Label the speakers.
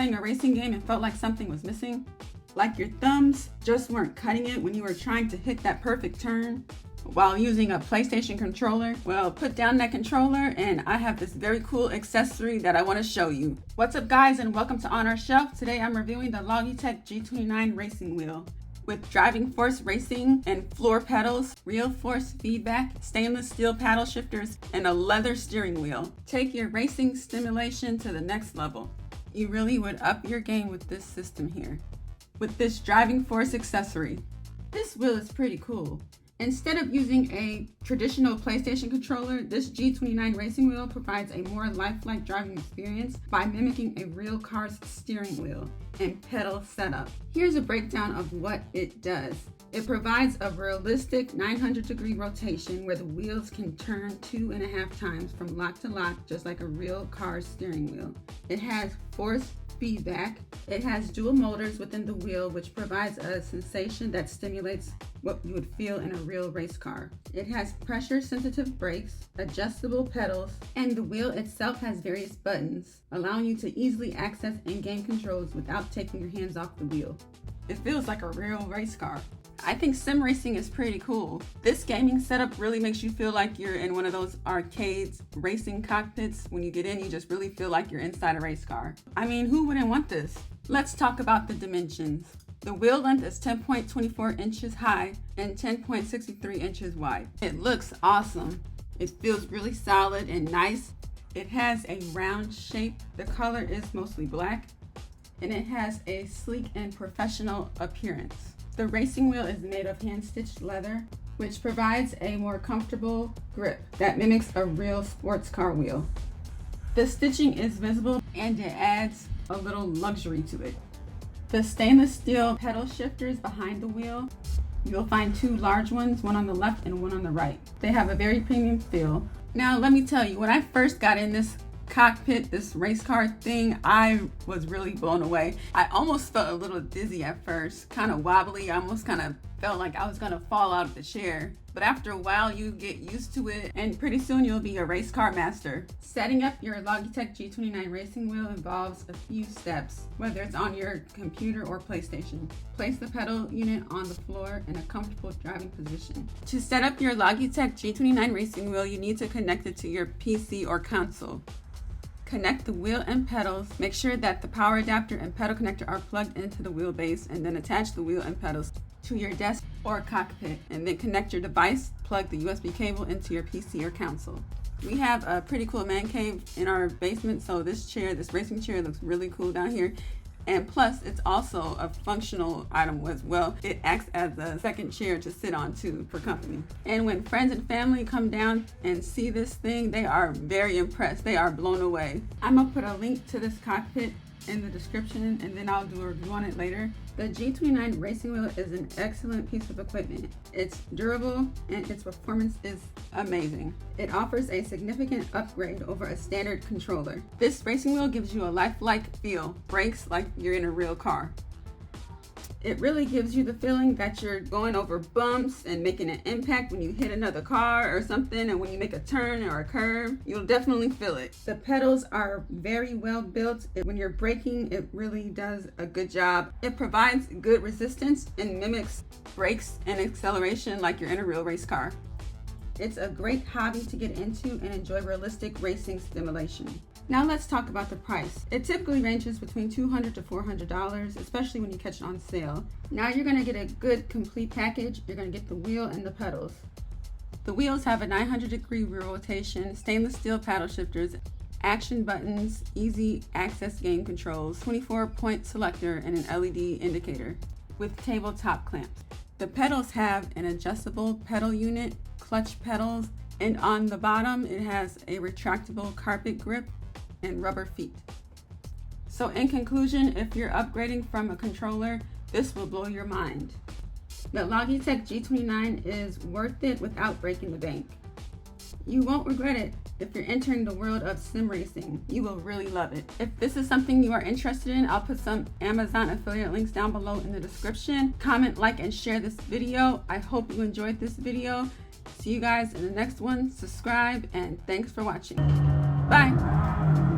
Speaker 1: playing a racing game and felt like something was missing? Like your thumbs just weren't cutting it when you were trying to hit that perfect turn while using a PlayStation controller? Well, put down that controller and I have this very cool accessory that I want to show you. What's up guys, and welcome to Onourshelf. Today I'm reviewing the Logitech G29 racing wheel. With driving force racing and floor pedals, real force feedback, stainless steel paddle shifters, and a leather steering wheel. Take your racing stimulation to the next level. You really would up your game with this system here. With this driving force accessory. This wheel is pretty cool. Instead of using a traditional PlayStation controller, this G29 racing wheel provides a more lifelike driving experience by mimicking a real car's steering wheel and pedal setup. Here's a breakdown of what it does. It provides a realistic 900-degree rotation where the wheels can turn 2.5 times from lock to lock, just like a real car's steering wheel. It has force feedback. It has dual motors within the wheel, which provides a sensation that stimulates what you would feel in a real race car. It has pressure-sensitive brakes, adjustable pedals, and the wheel itself has various buttons, allowing you to easily access in-game controls without taking your hands off the wheel. It feels like a real race car. I think sim racing is pretty cool. This gaming setup really makes you feel like you're in one of those arcades racing cockpits. When you get in, you just really feel like you're inside a race car. I mean, who wouldn't want this? Let's talk about the dimensions. The wheel length is 10.24 inches high and 10.63 inches wide. It looks awesome. It feels really solid and nice. It has a round shape. The color is mostly black, and it has a sleek and professional appearance. The racing wheel is made of hand-stitched leather, which provides a more comfortable grip that mimics a real sports car wheel. The stitching is visible and it adds a little luxury to it. The stainless steel pedal shifters behind the wheel, you'll find 2 large ones, one on the left and one on the right. They have a very premium feel. Now let me tell you, when I first got in this cockpit, this race car thing, I was really blown away. I almost felt a little dizzy at first, kind of wobbly. I almost kind of felt like I was gonna fall out of the chair. But after a while, you get used to it, and pretty soon you'll be a race car master. Setting up your Logitech G29 racing wheel involves a few steps, whether it's on your computer or PlayStation. Place the pedal unit on the floor in a comfortable driving position. To set up your Logitech G29 racing wheel, you need to connect it to your PC or console. Connect the wheel and pedals. Make sure that the power adapter and pedal connector are plugged into the wheelbase, and then attach the wheel and pedals to your desk or cockpit, and then connect your device. Plug the USB cable into your PC or console. We have a pretty cool man cave in our basement, so this racing chair looks really cool down here. And plus, it's also a functional item as well. It acts as a second chair to sit on too for company. And when friends and family come down and see this thing, they are very impressed. They are blown away. I'm gonna put a link to this cockpit in the description, and then I'll do a review on it later. The G29 racing wheel is an excellent piece of equipment. It's durable and its performance is amazing. It offers a significant upgrade over a standard controller. This racing wheel gives you a lifelike feel, brakes like you're in a real car. It really gives you the feeling that you're going over bumps and making an impact when you hit another car or something, and when you make a turn or a curve, you'll definitely feel it. The pedals are very well built. When you're braking, it really does a good job. It provides good resistance and mimics brakes and acceleration like you're in a real race car. It's a great hobby to get into and enjoy realistic racing stimulation. Now let's talk about the price. It typically ranges between $200 to $400, especially when you catch it on sale. Now you're gonna get a good complete package. You're gonna get the wheel and the pedals. The wheels have a 900-degree rotation, stainless steel paddle shifters, action buttons, easy access game controls, 24-point selector, and an LED indicator with tabletop clamps. The pedals have an adjustable pedal unit, clutch pedals, and on the bottom it has a retractable carpet grip and rubber feet. So in conclusion, if you're upgrading from a controller, this will blow your mind. The Logitech G29 is worth it without breaking the bank. You won't regret it. If you're entering the world of sim racing, you will really love it. If this is something you are interested in, I'll put some Amazon affiliate links down below in the description. Comment, like, and share this video. I hope you enjoyed this video. See you guys in the next one. Subscribe, and thanks for watching. Bye.